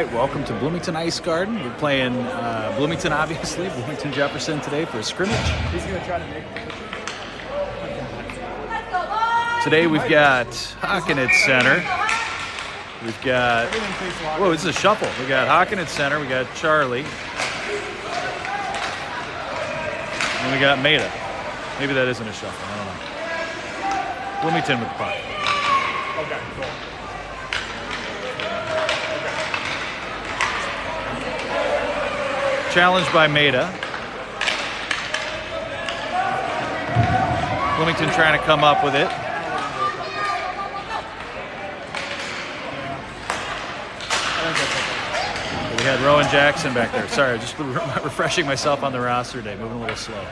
right, welcome to Bloomington Ice Garden. We're playing Bloomington, obviously, Bloomington Jefferson today for a scrimmage. He's going to try to make Today we've got Hocken at center. We've got, whoa, this is a shuffle. We got Hocken at center, we got Charlie. And we got Maida. Maybe that isn't a shuffle, I don't know. Bloomington with the puck. Okay, cool. Challenged by Maida. Bloomington trying to come up with it. We had Rowan Jackson back there. Sorry, just refreshing myself on the roster today, moving a little slow.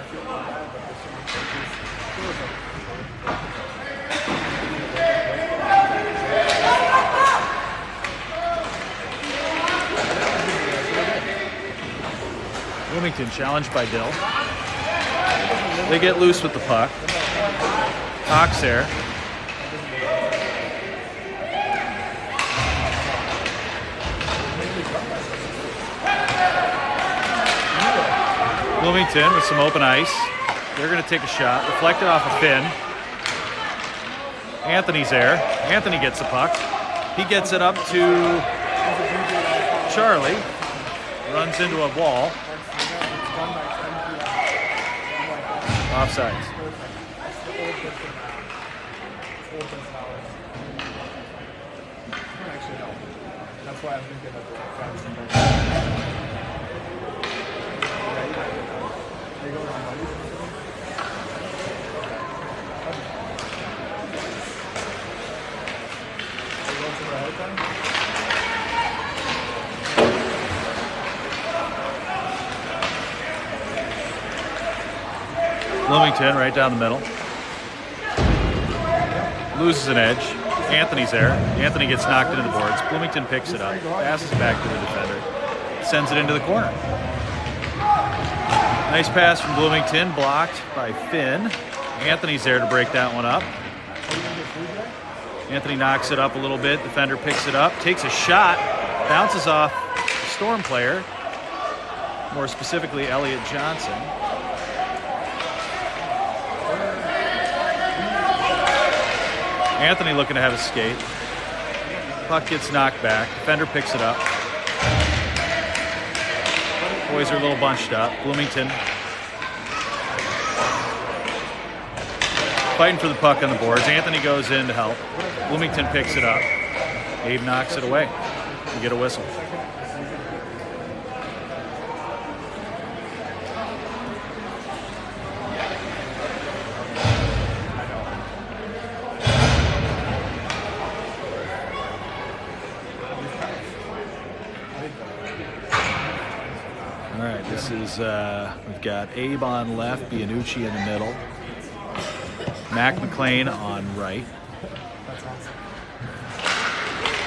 Bloomington challenged by Dill. They get loose with the puck. Hawks there. Bloomington with some open ice. They're going to take a shot. Deflected off a Finn. Anthony's there. Anthony gets the puck. He gets it up to Charlie. Runs into a wall. Offsides. That's why I'm thinking of Bloomington right down the middle. Loses an edge. Anthony's there. Anthony gets knocked into the boards. Bloomington picks it up. Passes back to the defender. Sends it into the corner. Nice pass from Bloomington. Blocked by Finn. Anthony's there to break that one up. Anthony knocks it up a little bit. Defender picks it up. Takes a shot. Bounces off the Storm player. More specifically, Elliott Johnson. Anthony looking to have a skate. Puck gets knocked back. Defender picks it up. Boys are a little bunched up. Bloomington fighting for the puck on the boards. Anthony goes in to help. Bloomington picks it up. Abe knocks it away. We get a whistle. All right, this is, we've got Abe on left, Bianucci in the middle, Mac McLean on right.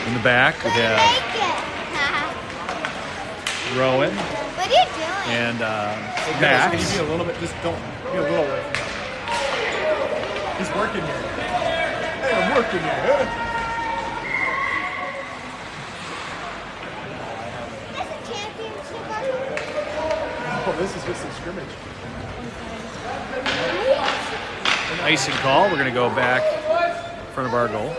In the back, we have Rowan What are you doing? and Hey guys, Max. can you be a little bit, just don't, be a little away from him. He's working here. Hey, I'm working here. That's a championship. Oh, this is just a scrimmage. Icing call. We're going to go back in front of our goal.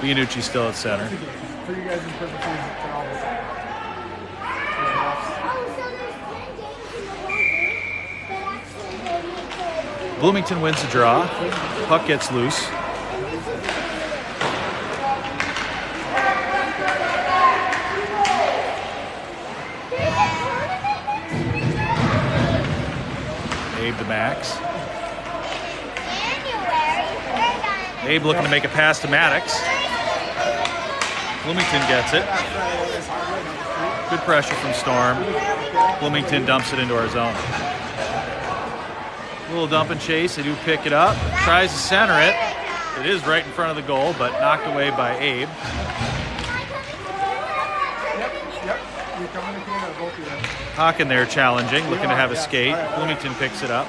Bianucci still at center. For you guys in perpetuity, turn all this on. Oh, so there's 10 games in the one but actually they need to Bloomington wins the draw. Puck gets loose. Abe to Max. Abe looking to make a pass to Maddox. Bloomington gets it. Good pressure from Storm. Bloomington dumps it into our zone. A little dump and chase. They do pick it up. Tries to center it. It is right in front of the goal, but knocked away by Abe. Yep. You're coming to Canada, both of them. Hocken there challenging, looking to have a skate. Bloomington picks it up.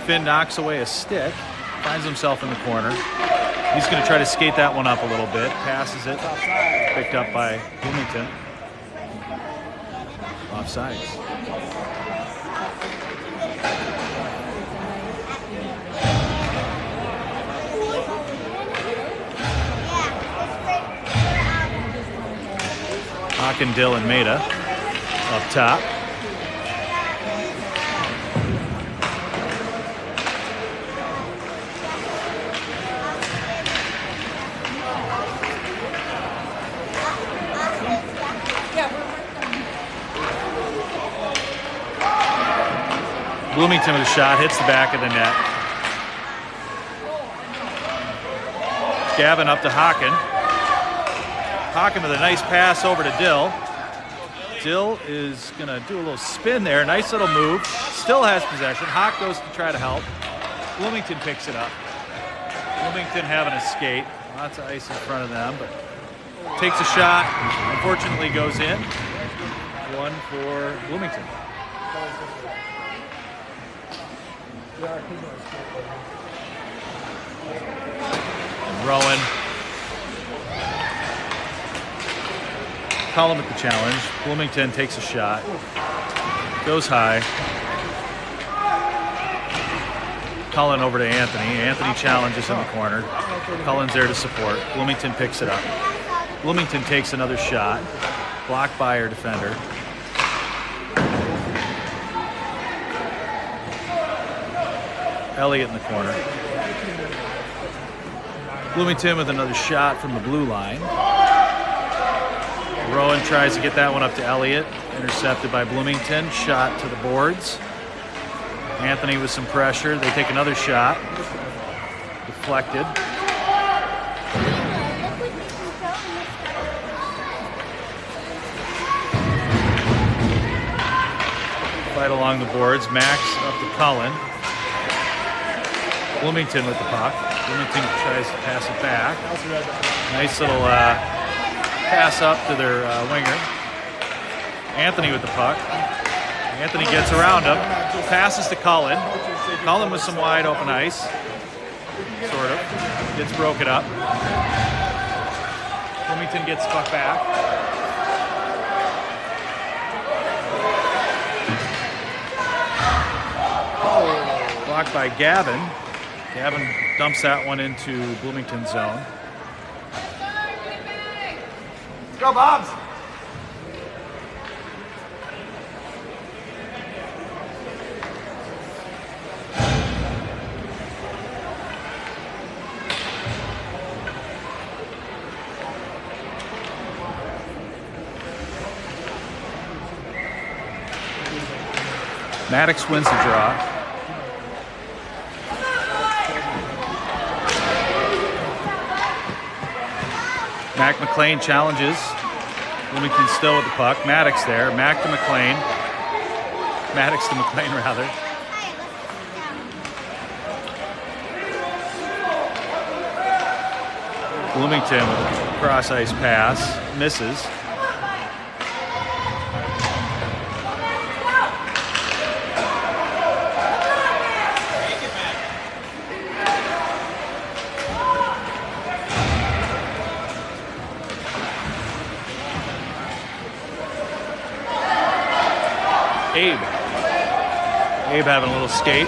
Finn knocks away a stick. Finds himself in the corner. He's going to try to skate that one up a little bit. Passes it. Picked up by Bloomington. Offsides. Hawken, Dill, and Maida up top. Bloomington with a shot, hits the back of the net. Gavin up to Hawken. Hawken with a nice pass over to Dill. Dill is going to do a little spin there. Nice little move. Still has possession. Hawk goes to try to help. Bloomington picks it up. Bloomington having a skate. Lots of ice in front of them, but takes a shot. Unfortunately goes in. One for Bloomington. And Rowan. Column at the challenge. Bloomington takes a shot. Goes high. Cullen over to Anthony. Anthony challenges in the corner. Cullen's there to support. Bloomington picks it up. Bloomington takes another shot. Blocked by our defender. Elliott in the corner. Bloomington with another shot from the blue line. Rowan tries to get that one up to Elliott. Intercepted by Bloomington. Shot to the boards. Anthony with some pressure. They take another shot. Deflected. Fight along the boards. Max up to Cullen. Bloomington with the puck. Bloomington tries to pass it back. Nice little pass up to their winger. Anthony with the puck. Anthony gets around him. Passes to Cullen. Cullen with some wide open ice. Sort of. Gets broken up. Bloomington gets the puck back. Blocked by Gavin. Gavin dumps that one into Bloomington's zone. Go, Bobs! Maddox wins the draw. Mac McLean challenges. Bloomington still with the puck. Maddox there. Mac to McLean. Maddox to McLean, rather. Bloomington with a cross-ice pass. Misses. Abe having a little skate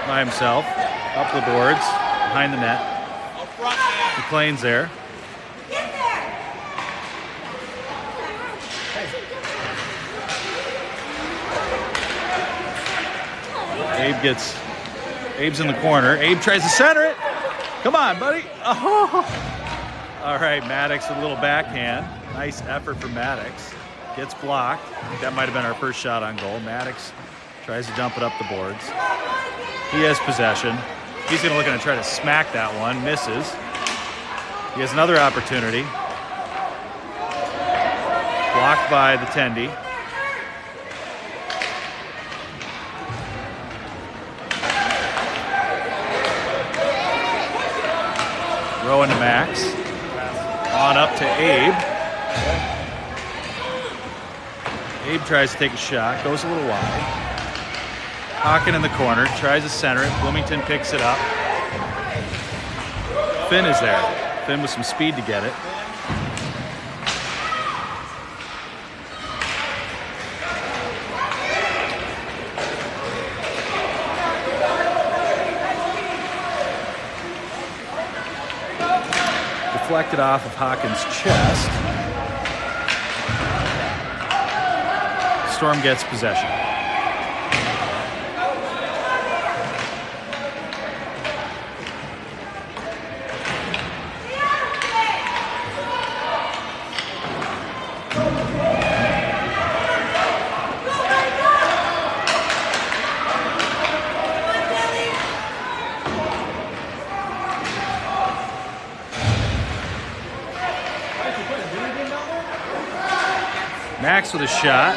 by himself. Up the boards, behind the net. McLean's there. Abe's in the corner. Abe tries to center it. Come on, buddy. Oh. All right, Maddox with a little backhand. Nice effort from Maddox. Gets blocked. I think that might have been our first shot on goal. Maddox tries to dump it up the boards. He has possession. He's going to look and try to smack that one. Misses. He has another opportunity. Blocked by the Tendy. Rowan to Max. On up to Abe. Abe tries to take a shot. Goes a little wide. Hawken in the corner, tries to center it. Bloomington picks it up. Finn is there. Finn with some speed to get it. Deflected off of Hawkins' chest. Storm gets possession. Max with a shot.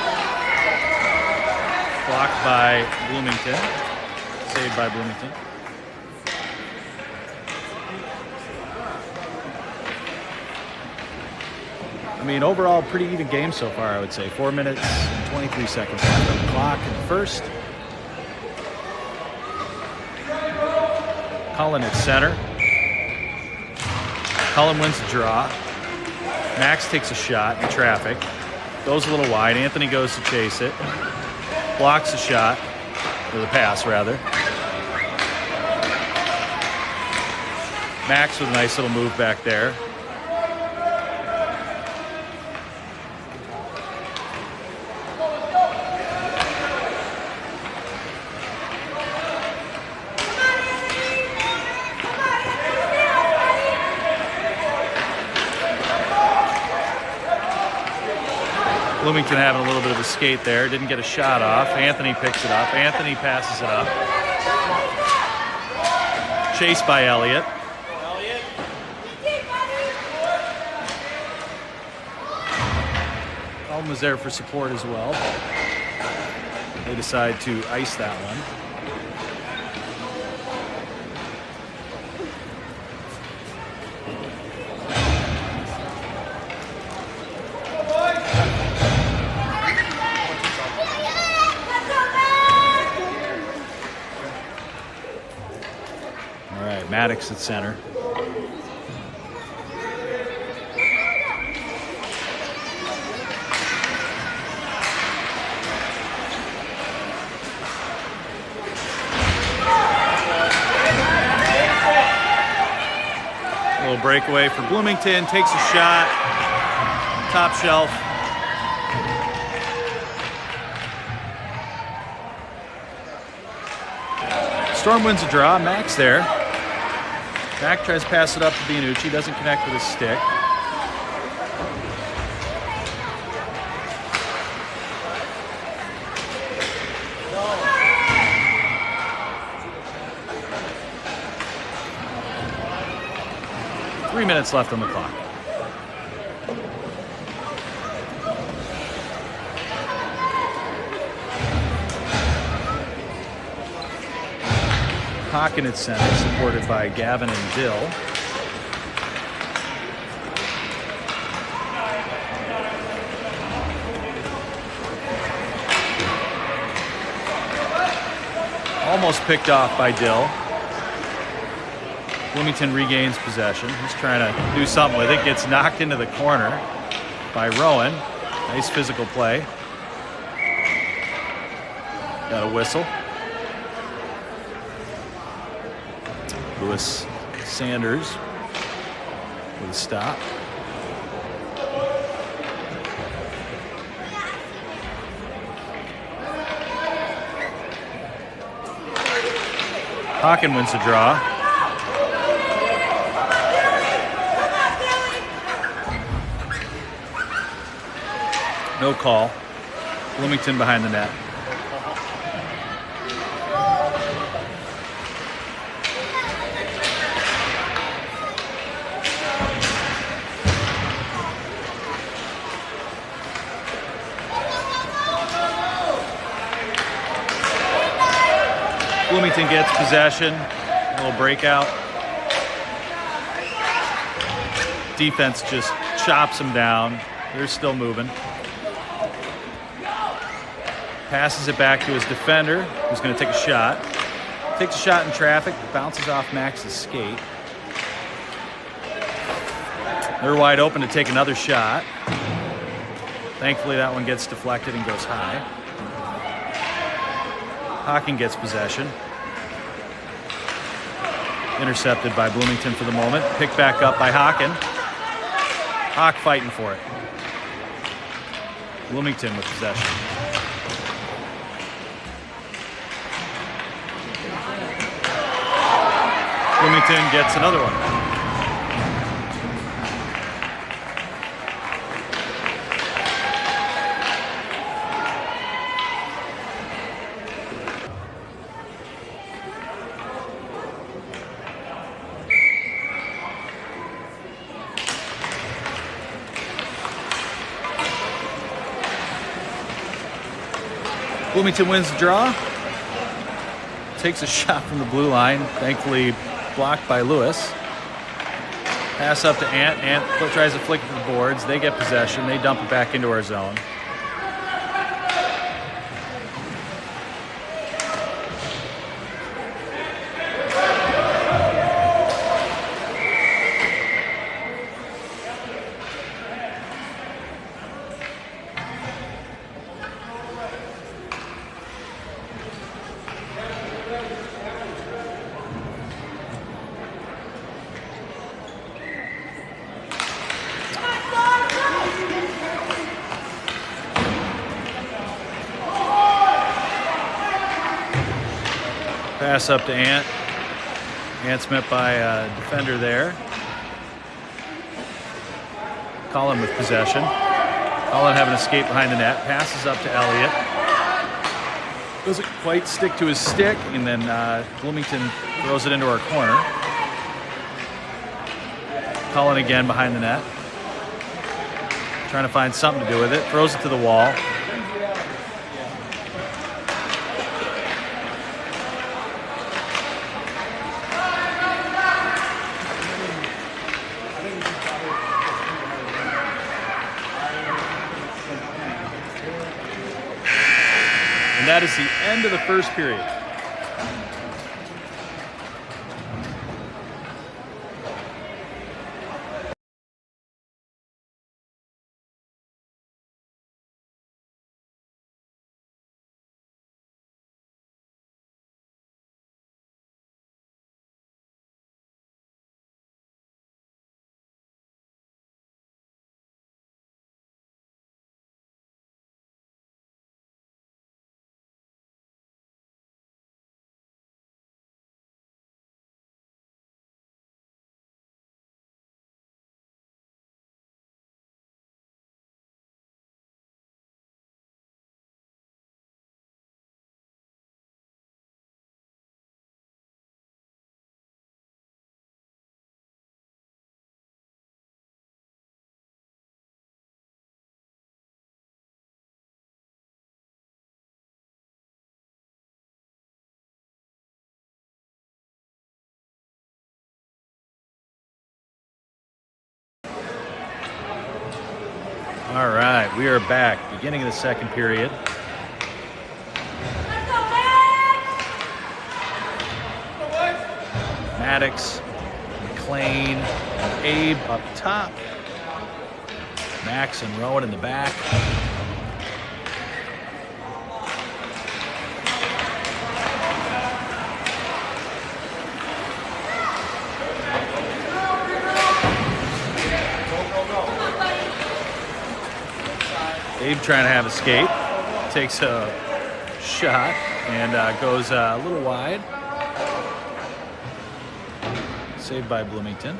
Blocked by Bloomington. Saved by Bloomington. I mean, overall, pretty even game so far, I would say. 4 minutes and 23 seconds left on the clock in the first. Cullen at center. Cullen wins the draw. Max takes a shot in traffic. Goes a little wide. Anthony goes to chase it. Blocks the shot. Or the pass, rather. Max with a nice little move back there. Bloomington having a little bit of a skate there. Didn't get a shot off. Anthony picks it up. Anthony passes it up. Chased by Elliott. Cullen was there for support as well. They decide to ice that one. Maddox at center. A little breakaway for Bloomington. Takes a shot. Top shelf. Storm wins a draw. Max there. Mac tries to pass it up to Bianucci, doesn't connect with his stick. Three minutes left on the clock. Hawken at center, supported by Gavin and Dill. Almost picked off by Dill. Bloomington regains possession. He's trying to do something with it. Gets knocked into the corner by Rowan. Nice physical play. Got a whistle. Lewis Sanders with a stop. Hawken wins the draw. No call. Bloomington behind the net. Bloomington gets possession, a little breakout. Defense just chops them down. They're still moving. Passes it back to his defender, who's going to take a shot. Takes a shot in traffic, bounces off Max's skate. They're wide open to take another shot. Thankfully, that one gets deflected and goes high. Hocking gets possession. Intercepted by Bloomington for the moment. Picked back up by Hockin. Hock fighting for it. Bloomington with possession. Bloomington gets another one. Bloomington wins the draw. Takes a shot from the blue line. Thankfully blocked by Lewis. Pass up to Ant. Ant tries to flick it to the boards. They get possession. They dump it back into our zone. Pass up to Ant. Ant's met by a defender there. Collin with possession. Collin having an escape behind the net. Passes up to Elliott. Doesn't quite stick to his stick, and then Bloomington throws it into our corner. Collin again behind the net. Trying to find something to do with it. Throws it to the wall. And that is the end of the first period. All right, we are back. Beginning of the second period. Maddox, McLean, Abe up top. Max and Rowan in the back. Abe trying to have escape, takes a shot and goes a little wide. Saved by Bloomington.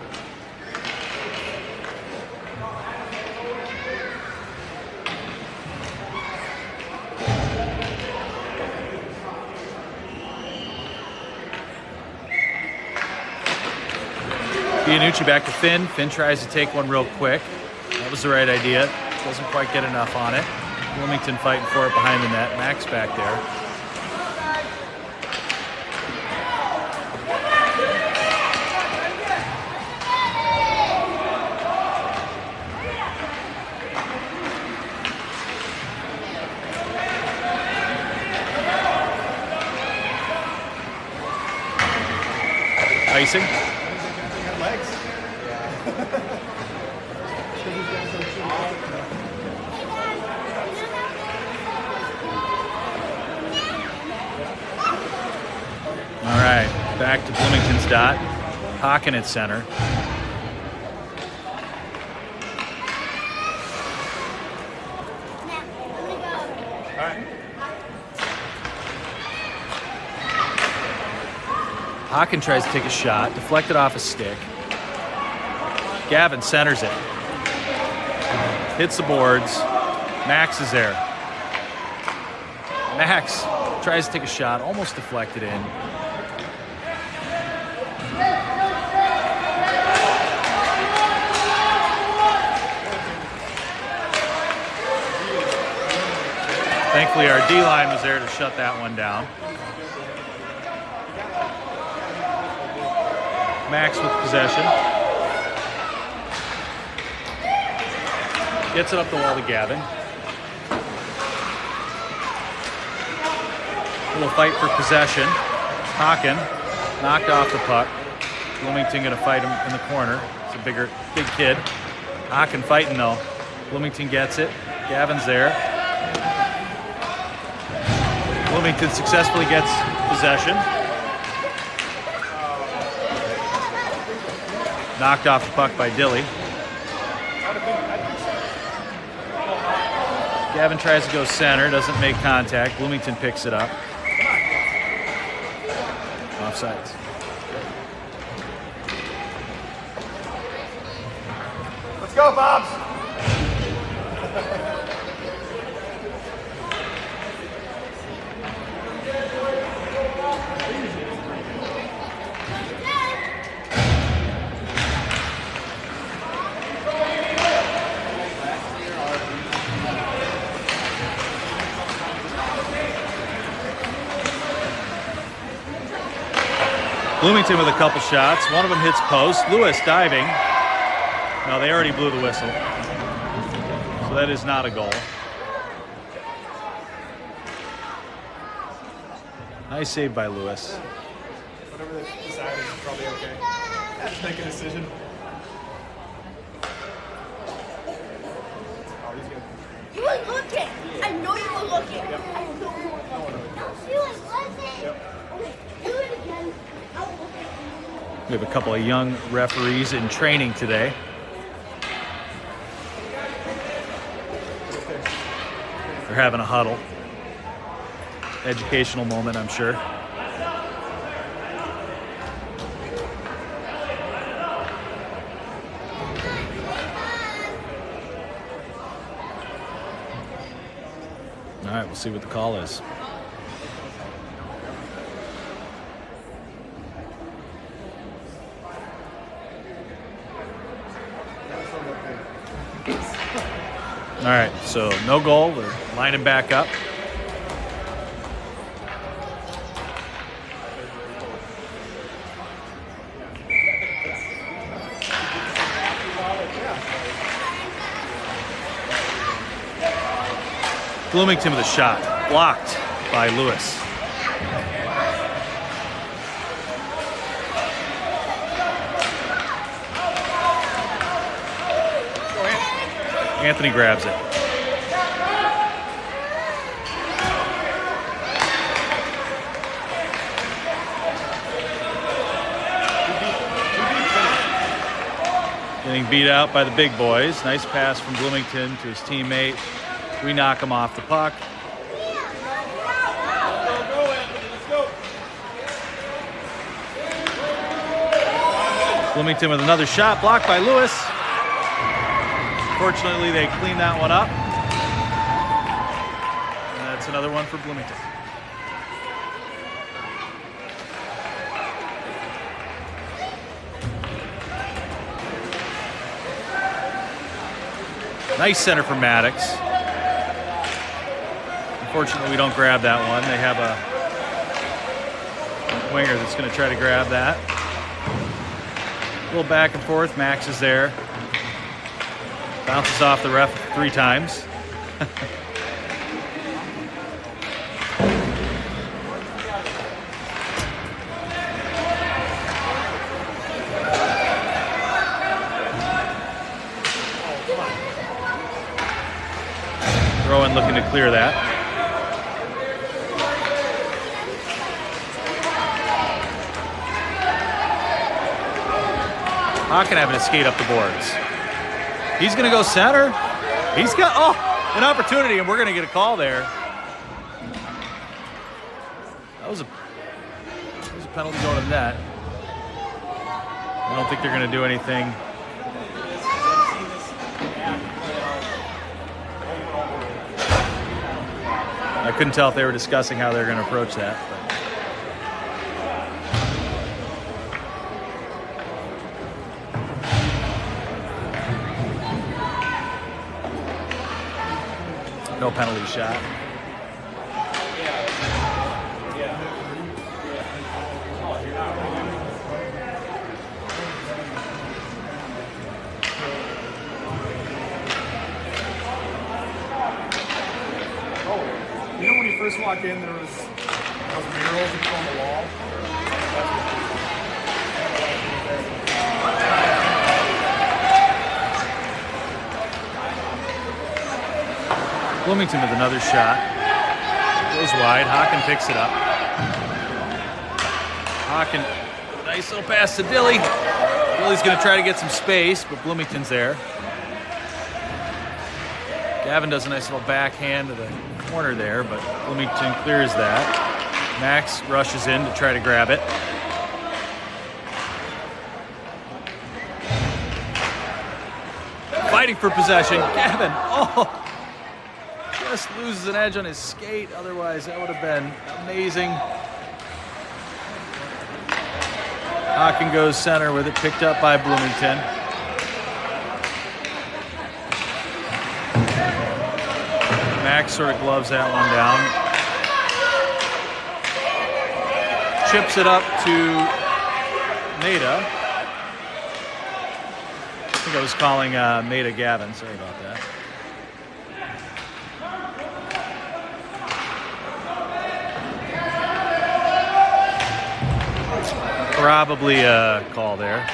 Bianucci back to Finn. Finn tries to take one real quick. That was the right idea. Doesn't quite get enough on it. Bloomington fighting for it behind the net. Max back there. Icing. Back to Bloomington's dot. Hawken at center. All right. Hawken tries to take a shot, deflected off a stick. Gavin centers it. Hits the boards. Max is there. Max tries to take a shot, almost deflected in. Thankfully, our D-line was there to shut that one down. Max with possession. Gets it up the wall to Gavin. A little fight for possession. Hawken knocked off the puck. Bloomington going to fight him in the corner. It's a big kid. Hawken fighting though. Bloomington gets it. Gavin's there. Bloomington successfully gets possession. Knocked off the puck by Dilly. Gavin tries to go center, doesn't make contact. Bloomington picks it up. Offsides. Let's go, Bobs. Bloomington with a couple shots. One of them hits post. Lewis diving. No, they already blew the whistle. So that is not a goal. Nice save by Lewis. Whatever they decide is probably okay. Yeah, just make a decision. Oh, he's good. You were looking. I know you were looking. Yep. I know you were looking. You was listening. Yep. Okay, do it again. We have a couple of young referees in training today. They're having a huddle. Educational moment, I'm sure. All right, we'll see what the call is. All right, so no goal. We're lining back up. Bloomington with a shot, blocked by Lewis. Anthony grabs it. Getting beat out by the big boys. Nice pass from Bloomington to his teammate. We knock him off the puck. Bloomington with another shot, blocked by Lewis. Fortunately, they cleaned that one up. And that's another one for Bloomington. Nice center for Maddox. Unfortunately, we don't grab that one. They have a winger that's going to try to grab that. A little back and forth. Max is there. Bounces off the ref 3 times. Rowan looking to clear that. Hawken having to skate up the boards. He's going to go center. He's got, an opportunity, and we're going to get a call there. That was a penalty going to the net. I don't think they're going to do anything. I couldn't tell if they were discussing how they were going to approach that. But no penalty shot. First walk in, there was those murals on the wall. Bloomington with another shot. Goes wide. Hawken picks it up. Hawken, nice little pass to Dilly. Dilly's going to try to get some space, but Bloomington's there. Gavin does a nice little backhand to the corner there, but Bloomington clears that. Max rushes in to try to grab it. Fighting for possession. Gavin, just loses an edge on his skate. Otherwise, that would have been amazing. Hawken goes center with it, picked up by Bloomington. Max sort of gloves that one down. Chips it up to Maida. I think I was calling Maida Gavin. Sorry about that. Probably a call there.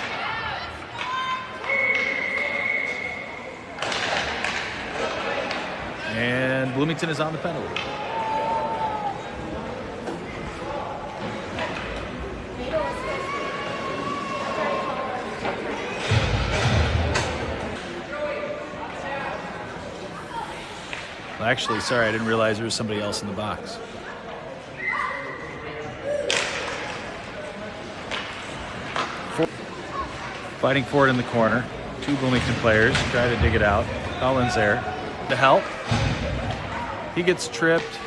And Bloomington is on the penalty. Well, actually, sorry, I didn't realize there was somebody else in the box. Fighting for it in the corner. Two Bloomington players try to dig it out. Collins there to help. He gets tripped.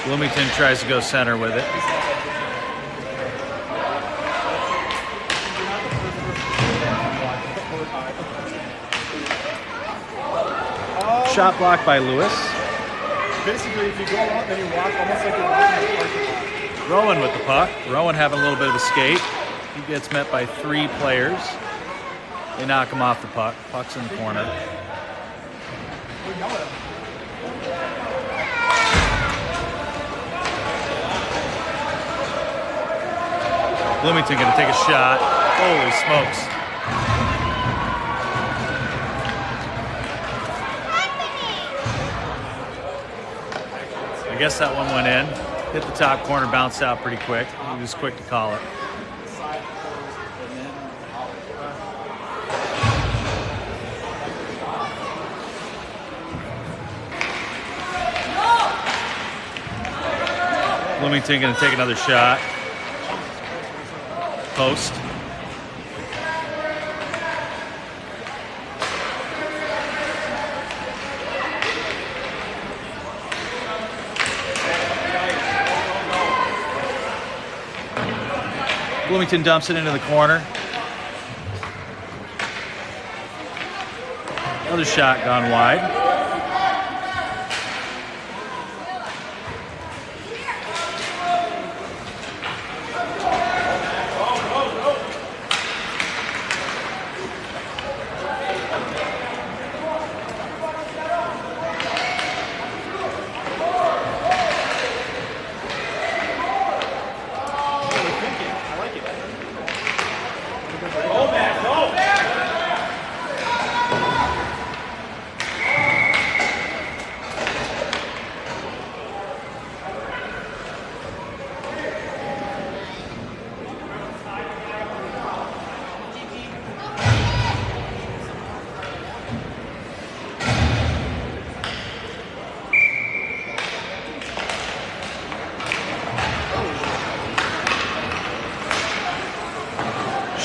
Bloomington tries to go center with it. Shot blocked by Lewis. Basically, if you go out, then you walk almost like you're walking in the parking lot. Rowan with the puck. Rowan having a little bit of a skate. He gets met by three players. They knock him off the puck. Puck's in the corner. Bloomington going to take a shot. Holy smokes. I guess that one went in. Hit the top corner, bounced out pretty quick. He was quick to call it. Bloomington going to take another shot. Post. Bloomington dumps it into the corner. Another shot gone wide.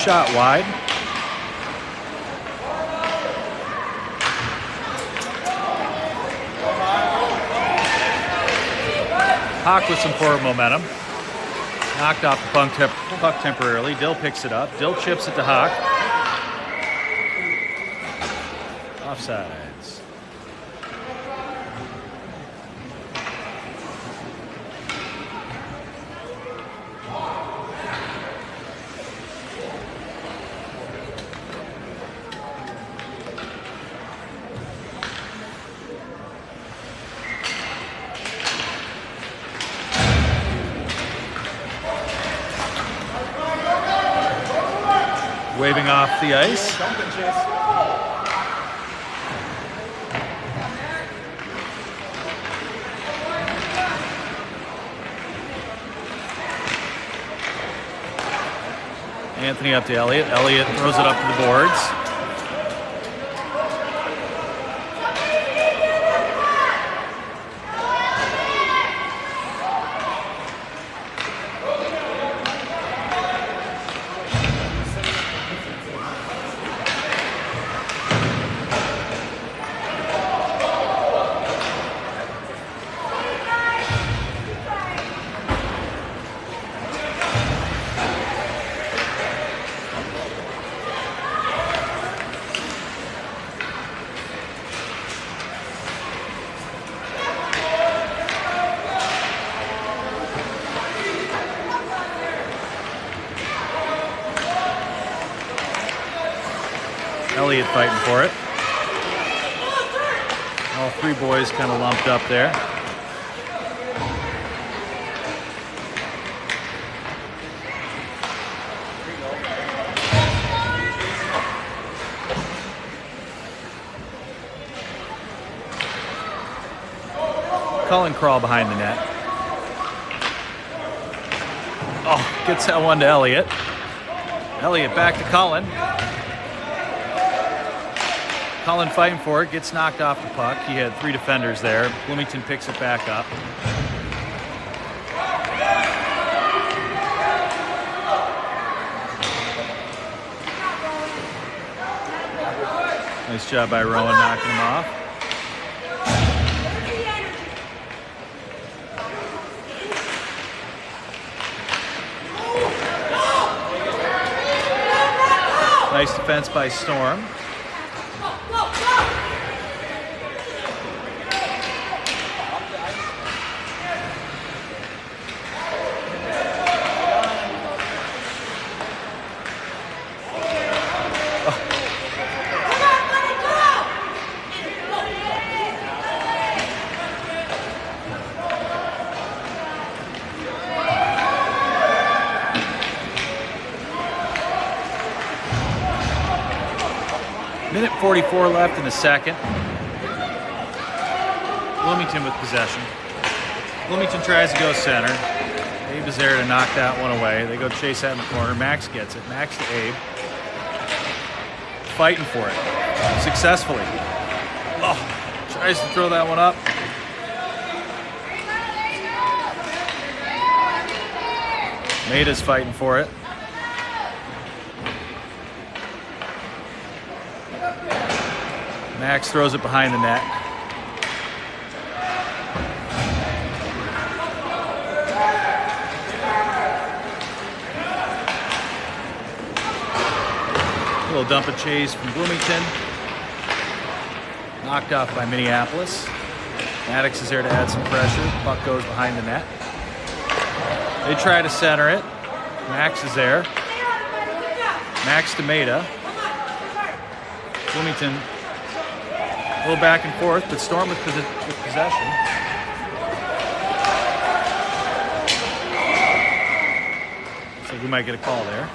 shot wide. Hawk with some forward momentum. Knocked off the puck temporarily. Dill picks it up. Dill chips it to Hawk. Offsides. Waving off the ice. Anthony up to Elliott. Elliott throws it up to the boards. Elliott fighting for it. All three boys kind of lumped up there. Cullen crawl behind the net. Oh, gets that one to Elliott. Elliott back to Cullen. Cullen fighting for it, gets knocked off the puck. He had three defenders there. Bloomington picks it back up. Nice job by Rowan knocking him off. Nice defense by Storm. Minute 44 left in the second. Bloomington with possession. Bloomington tries to go center. Abe is there to knock that one away. They go chase that in the corner. Max gets it. Max to Abe. Fighting for it. Successfully. Oh, tries to throw that one up. Maida's fighting for it. Max throws it behind the net. A little dump and chase from Bloomington. Knocked off by Minneapolis. Maddox is there to add some pressure. Puck goes behind the net. They try to center it. Max is there. Max to Maida. Bloomington a little back and forth, but Storm with possession. Looks like we might get a call there.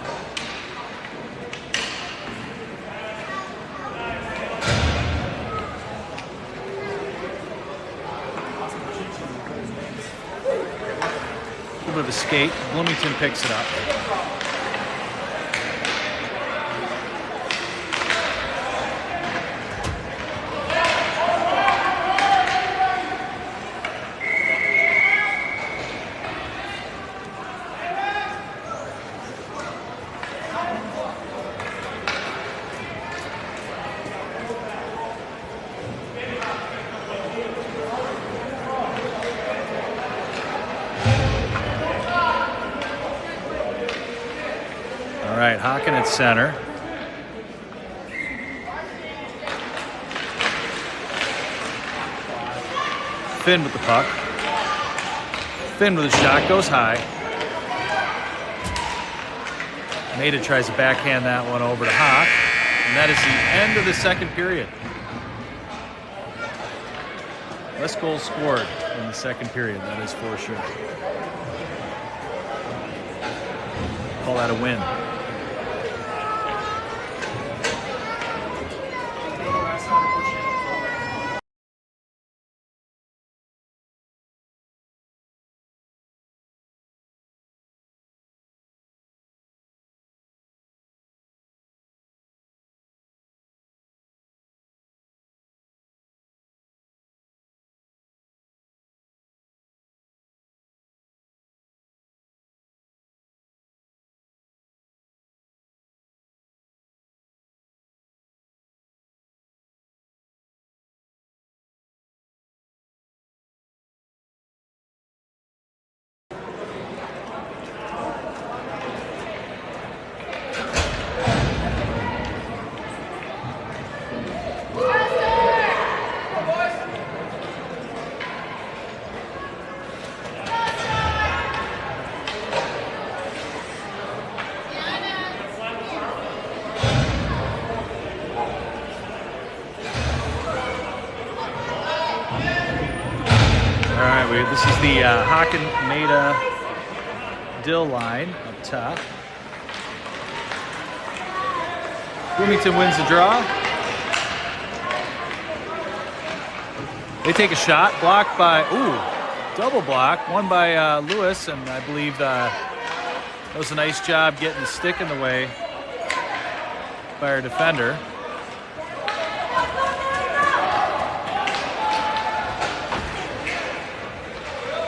A little bit of a skate. Bloomington picks it up. All right, Hocken at center. Finn with the puck. Finn with a shot, goes high. Maida tries to backhand that one over to Hawk. And that is the end of the second period. Less goals scored in the second period, that is for sure. Call that a win. This is the Hocken, Maida, Dill line up top. Bloomington wins the draw. They take a shot, blocked by, double block, one by Lewis, and I believe that was a nice job getting the stick in the way by our defender.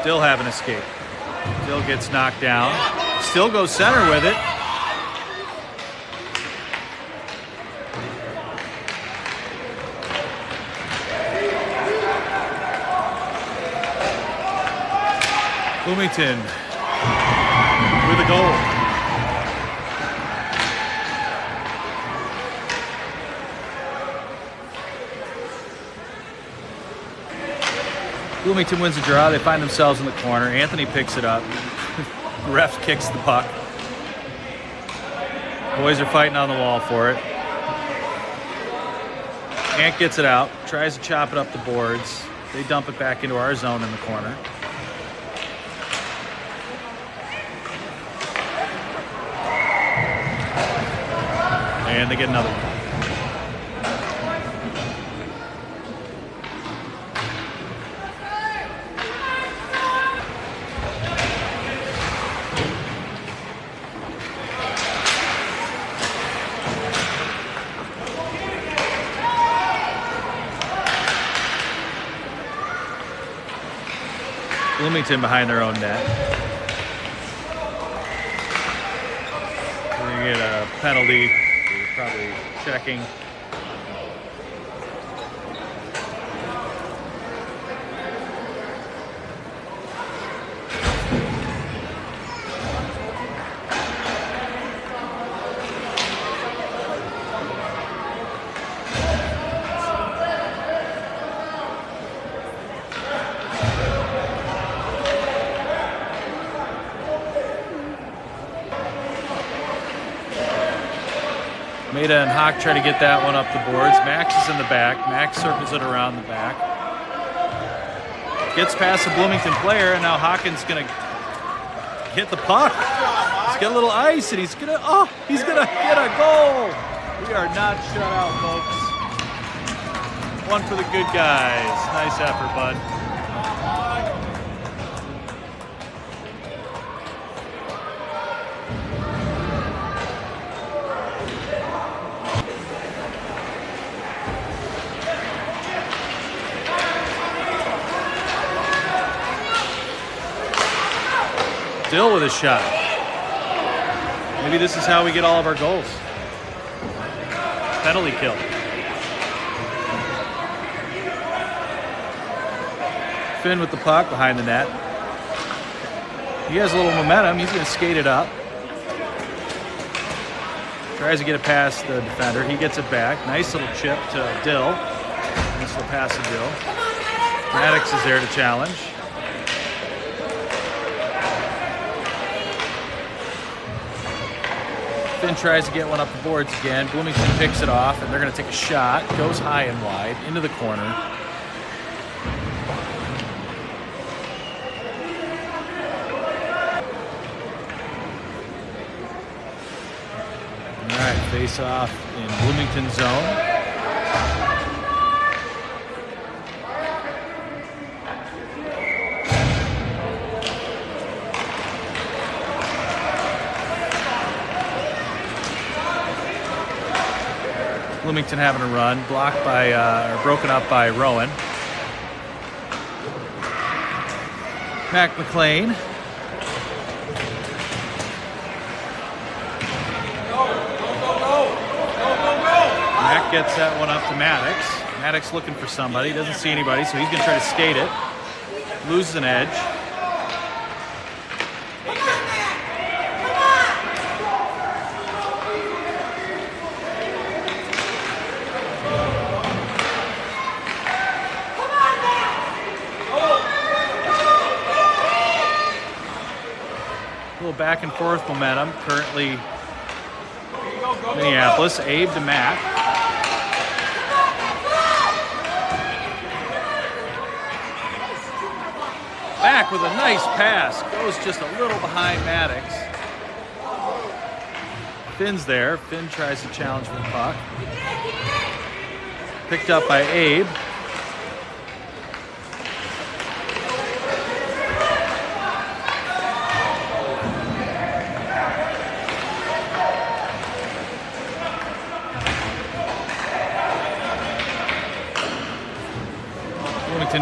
Still have an escape. Still gets knocked down. Still goes center with it. Bloomington with a goal. Bloomington wins the draw. They find themselves in the corner. Anthony picks it up. Ref kicks the puck. Boys are fighting on the wall for it. Ant gets it out. Tries to chop it up the boards. They dump it back into our zone in the corner. And they get another one. Bloomington behind their own net. They get a penalty. They're probably checking. Maida and Hawk try to get that one up the boards. Max is in the back. Max circles it around the back. Gets past the Bloomington player, and now Hawkins going to hit the puck. He's got a little ice, and he's going to get a goal. We are not shut out, folks. One for the good guys. Nice effort, bud. Dill with a shot. Maybe this is how we get all of our goals. Penalty kill. Finn with the puck behind the net. He has a little momentum. He's going to skate it up. Tries to get it past the defender. He gets it back. Nice little chip to Dill. Nice little pass to Dill. Maddox is there to challenge. Finn tries to get one up the boards again. Bloomington picks it off, and they're going to take a shot. Goes high and wide into the corner. All right, face off in Bloomington zone. Bloomington having a run, blocked by, or broken up by Rowan. Mac McLean. Mac gets that one up to Maddox. Maddox looking for somebody, doesn't see anybody, so he's going to try to skate it. Loses an edge. Back and forth momentum. Currently Minneapolis. Abe to Mac. Mac with a nice pass. Goes just a little behind Maddox. Finn's there. Finn tries to challenge for the puck. Picked up by Abe.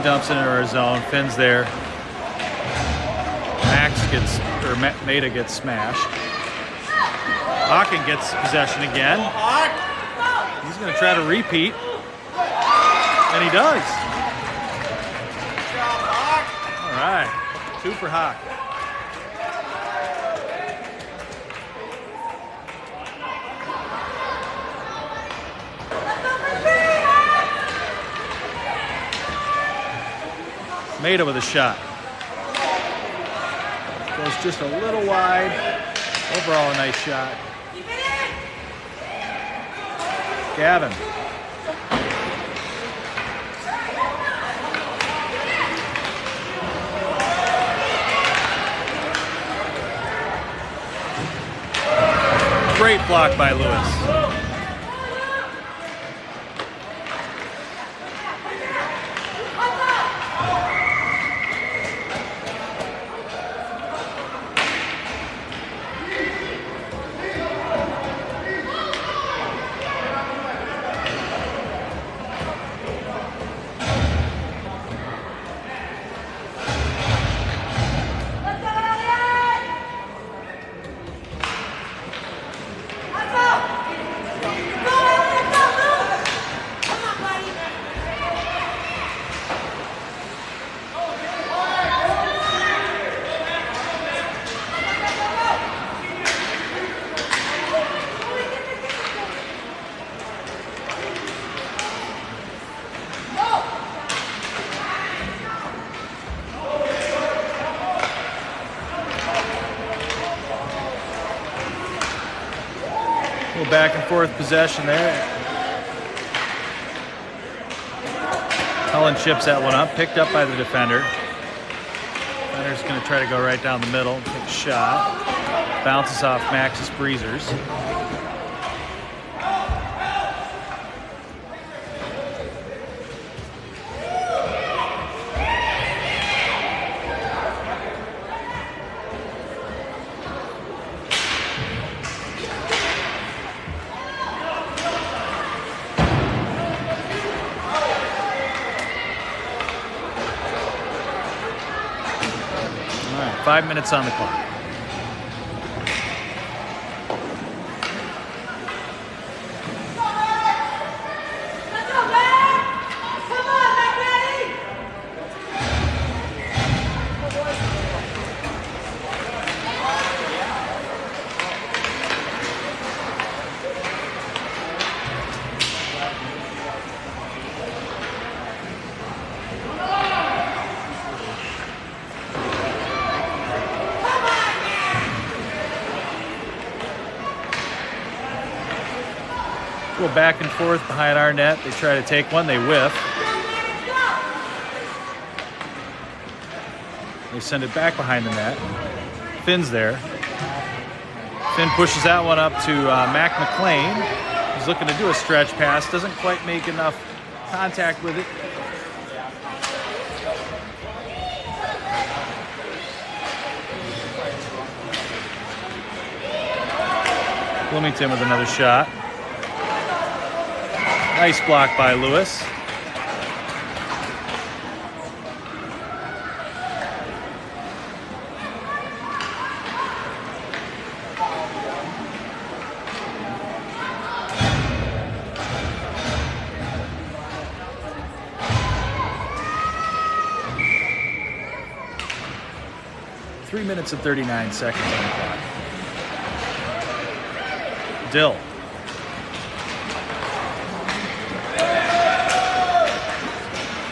Dumps into our zone. Finn's there. Max gets, or Maeda gets smashed. Hawken gets possession again. He's going to try to repeat. And he does. All right. 2 for Hawk. Maeda with a shot. Goes just a little wide. Overall, a nice shot. Gavin. Great block by Lewis. Back and forth possession there. Cullen chips that one up, picked up by the defender. Defender's going to try to go right down the middle, take a shot. Bounces off Max's breezers. All right, 5 minutes on the clock. Go back and forth behind our net. They try to take one. They whiff. They send it back behind the net. Finn's there. Finn pushes that one up to Mac McLean. He's looking to do a stretch pass. Doesn't quite make enough contact with it. Bloomington with another shot. Nice block by Lewis. Three minutes and 39 seconds on the clock. Dill.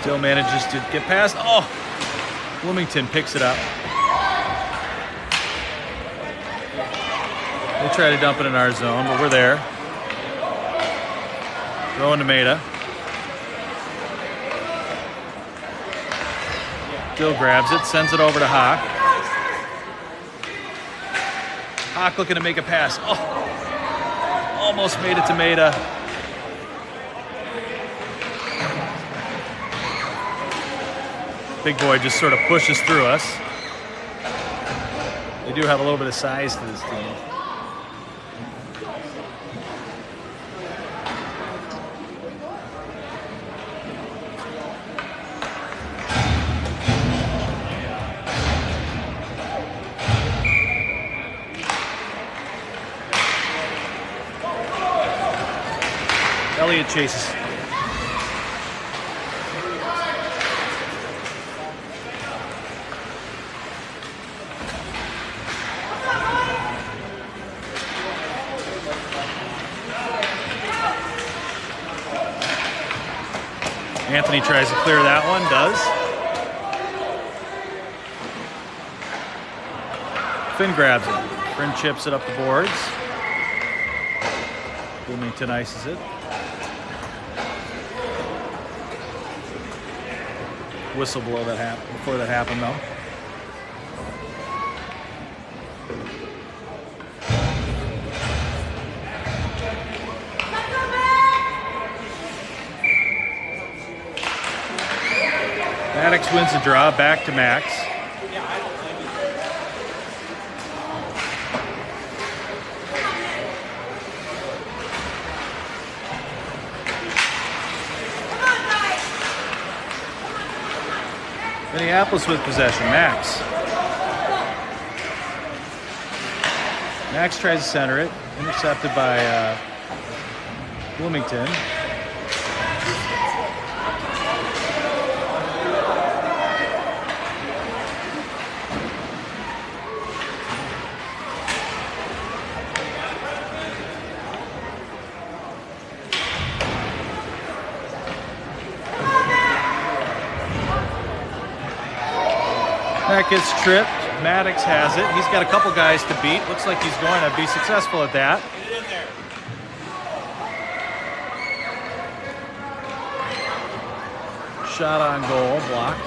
Dill manages to get past. Oh! Bloomington picks it up. They try to dump it in our zone, but we're there. Throwing to Maida. Dill grabs it, sends it over to Hawk. Hawk looking to make a pass. Oh! Almost made it to Maida. Big boy just sort of pushes through us. They do have a little bit of size to this team. Elliott chases. Anthony tries to clear that one, does. Finn grabs it. Finn chips it up the boards. Bloomington ices it. Whistle before that happened, though. Maddox wins the draw, back to Max. Minneapolis with possession. Max. Max tries to center it. Intercepted by Bloomington. That gets tripped. Maddox has it. He's got a couple guys to beat. Looks like he's going to be successful at that. Shot on goal, blocked.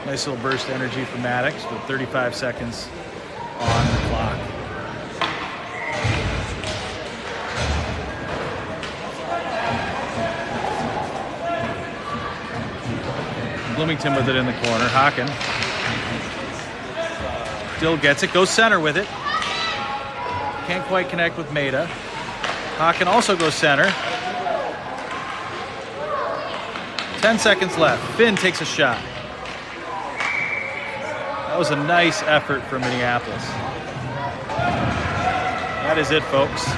Nice little burst of energy from Maddox with 35 seconds on the clock. Bloomington with it in the corner. Hawken. Dill gets it. Goes center with it. Can't quite connect with Maida. Hawken also goes center. 10 seconds left. Finn takes a shot. That was a nice effort from Minneapolis. That is it, folks.